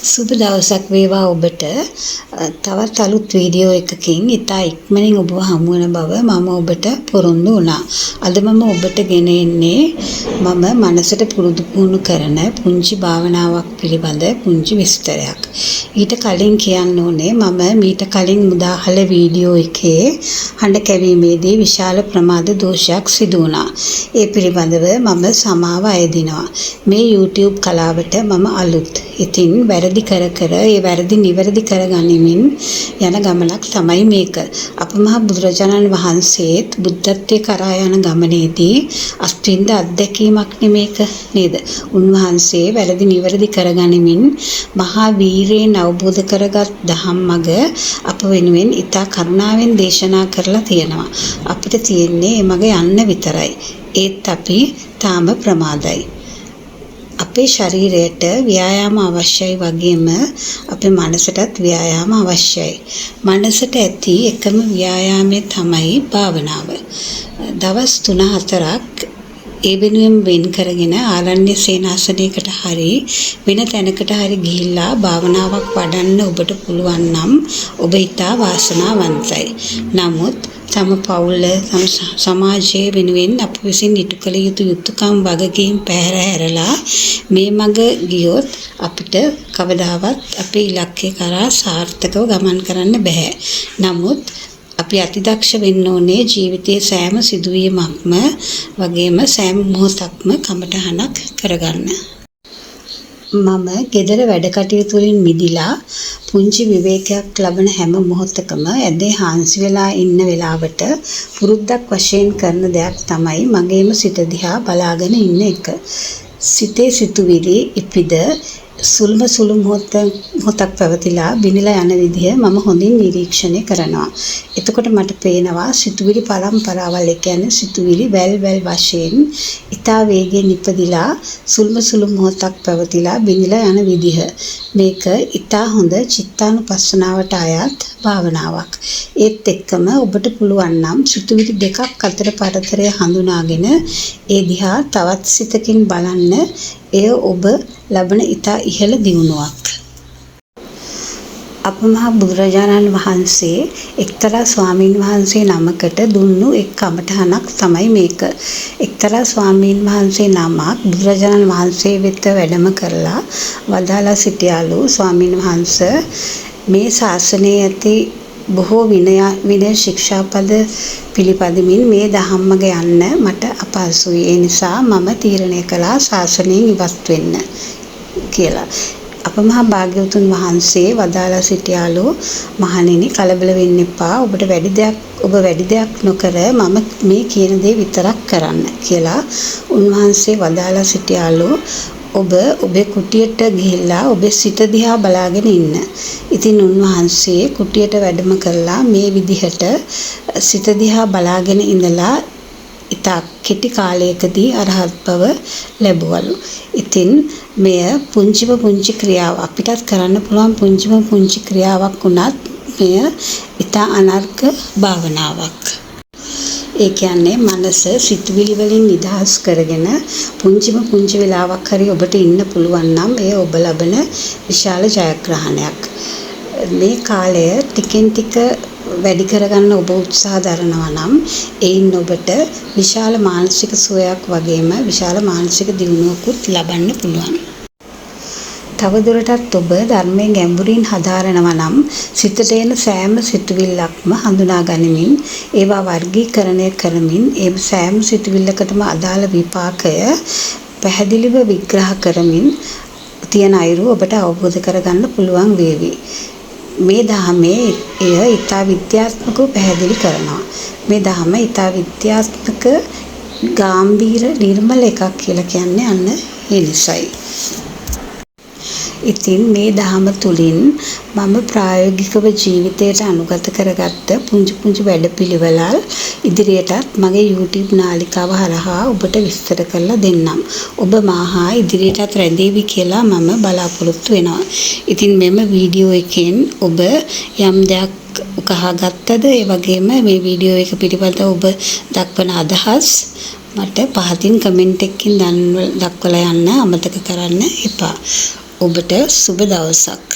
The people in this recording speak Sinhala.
සුබ දවසක් වේවා ඔබට. තවත් අලුත් වීඩියෝ එකකින් ඉතා ඉක්මනින් ඔබව හමු වෙන බව මම ඔබට පොරොන්දු වුණා. අද මම ඔබට ගෙන එන්නේ මම මනසට පුරුදු පුහුණු කරන පුංචි භාවනාවක් පිළිබඳ පුංචි විස්තරයක්. ඊට කලින් කියන්න ඕනේ මම මීට කලින් උදාහරණ වීඩියෝ එකේ හඬ කැවීමේදී විශාල ප්‍රමාද දෝෂයක් සිදු වුණා. ඒ පිළිබඳව මම සමාව අයදිනවා. මේ YouTube කලාවට මම අලුත්. ඉතින් වැරදි කර ඒ වැරදි නිවැරදි කරගනිමින් යන ගමනක් තමයි මේක. අපමහා බුදුරජාණන් වහන්සේත් බුද්ධත්වයේ කරා යන ගමනේදී අස්පින්ද අත්දැකීමක් නෙමේක නේද? උන්වහන්සේ වැරදි නිවැරදි කරගනිමින් මහා වීරයෙන් අවබෝධ කරගත් දහම් මඟ අප වෙනුවෙන් ඉතා කරුණාවෙන් දේශනා කරලා තියෙනවා. අපිට තියෙන්නේ ඒ මඟ යන්න විතරයි. ඒත් අපි තාම ප්‍රමාදයි. අපේ ශරීරයට ව්‍යායාම අවශ්‍යයි වගේම අපේ මනසටත් ව්‍යායාම අවශ්‍යයි. මනසට ඇති එකම ව්‍යායාමය තමයි භාවනාව. දවස් 3-4ක් ඒ වෙනුවෙන් වෙන් කරගෙන ආරණ්‍ය සේනාසනයකට හරි වෙන තැනකට හරි ගිහිල්ලා භාවනාවක් වඩන්න ඔබට පුළුවන් නම් ඔබ ඉතා වාසනාවන්තයි. නමුත් තම පවුල සමාජයේ වෙනුවෙන් අප විසින් ඉටු කළ යුතු යුතුකම් වගකීම් පැහැර හැරලා මේ මඟ ගියොත් අපිට කවදාවත් අපේ ඉලක්කය කරා සාර්ථකව ගමන් කරන්න බෑ. නමුත් අපි අතිදක්ෂ වෙන්න ඕනේ ජීවිතයේ සෑම සිදුවීමක්ම වගේම සෑම මොහොතක්ම කමටහනක් කරගන්න. මම ගෙදර වැඩ කටයුතු වලින් මිදිලා පුංචි විවේකයක් ලබන හැම මොහොතකම ඇදේ හාන්සි වෙලා ඉන්න වෙලාවට පුරුද්දක් වශයෙන් කරන දෙයක් තමයි මගේම සිත දිහා බලාගෙන ඉන්න එක. සිතේ සිතුවිලි ඉපිද සුළු මොහොතක් පැවතිලා බිනිලා යන විදිහ මම හොඳින් නිරීක්ෂණය කරනවා. එතකොට මට පේනවා සිතුවිලි පරම්පරාවල්, ඒ කියන්නේ සිතුවිලි වැල් වශයෙන් ඉතා වේගයෙන් ඉපදිලා සුළු මොහොතක් පැවතිලා බිනිලා යන විදිහ. මේක ඉතා හොඳ චිත්තානුපස්සනාවට අයත් භාවනාවක්. ඒත් එක්කම ඔබට පුළුවන් නම් සිතුවිලි දෙකක් අතර පරතරය හඳුනාගෙන ඒ දිහා තවත් සිතකින් බලන්න. එය ඔබ ලබන ඉතා ඉහළ දියුණුවක්. අපමහා බුදුරජාණන් වහන්සේ එක්තරා ස්වාමීන් වහන්සේ නමකට දුන්නු එක් කමඨහනක් තමයි මේක. එක්තරා ස්වාමීන් වහන්සේ නමක් බුදුරජාණන් වහන්සේ වෙත වැඩම කරලා වදාලා සිටියාලු, ස්වාමීන් වහන්සේ මේ ශාසනයේ ඇති බොහෝ විනය ශික්ෂාපද පිළිපදමින් මේ ධම්මග යන්න මට අපහසුයි. ඒ නිසා මම තීරණය කළා ශාසනයෙන් ඉවත් වෙන්න කියලා. අපමහා භාග්‍යවතුන් වහන්සේ වදාලා සිටියාලු, මහණෙනි කලබල වෙන්න එපා. ඔබ වැඩි දෙයක් නොකර මම මේ කියන දේ විතරක් කරන්න කියලා උන්වහන්සේ වදාලා සිටියාලු. ඔබේ කුටියට ගිහිල්ලා ඔබේ සිත දිහා බලාගෙන ඉන්න. ඉතින් උන්වහන්සේ කුටියට වැඩම කරලා මේ විදිහට සිත දිහා බලාගෙන ඉඳලා ඉතා කෙටි කාලයකදී අරහත් බව ලැබුවලු. ඉතින් මෙය පුංචි ක්‍රියාවක්. අපිටත් කරන්න පුළුවන් පුංචි ක්‍රියාවක් වුණත් මෙය ඉතා අනර්ග භාවනාවක්. ඒ කියන්නේ මනස සිතුවිලි වලින් නිදහස් කරගෙන පුංචි වෙලාවක් හරි ඔබට ඉන්න පුළුවන් නම් එය ඔබ ලබන විශාල ජයග්‍රහණයක්. මේ කාලය ටිකෙන් ටික වැඩි කරගන්න ඔබ උත්සාහ දරනවා නම් එයින් ඔබට විශාල මානසික සුවයක් වගේම විශාල මානසික දියුණුවකුත් ලබන්න පුළුවන්. තවදුරටත් ඔබ ධර්මයේ ගැඹුරින් හදාරනවා නම් සිතට එන සෑම සිතුවිල්ලක්ම හඳුනා ගනිමින් ඒවා වර්ගීකරණය කරමින් ඒ සෑම සිතුවිල්ලකටම අදාළ විපාකය පැහැදිලිව විග්‍රහ කරමින් තියෙන අයුරු ඔබට අවබෝධ කරගන්න පුළුවන් වේවි. මේ ධර්මයේ එය ඊතා විද්‍යාත්මකව පැහැදිලි කරනවා. මේ ධර්ම ඊතා විද්‍යාත්මක ගාම්භීර නිර්මල එකක් කියලා කියන්නේ අන්න ඒ නිසයි. ඉතින් මේ ධහම තුලින් මම ප්‍රායෝගිකව ජීවිතයට අනුගත කරගත්ත පුංචි වැඩපිළිවෙළල් ඉදිරියටත් මගේ YouTube නාලිකාව හරහා ඔබට විස්තර කරලා දෙන්නම්. ඔබ මාහා ඉදිරියටත් රැඳේවි කියලා මම බලාපොරොත්තු වෙනවා. ඉතින් මෙම වීඩියෝ එකෙන් ඔබ යම් දෙයක් උකහාගත්තද, ඒ වගේම මේ වීඩියෝ එක පිළිබඳව ඔබ දක්වන අදහස් මට පහතින් කමෙන්ට් එකකින් දක්වලා යන්න අමතක කරන්න එපා. ඔබට සුබ දවසක්.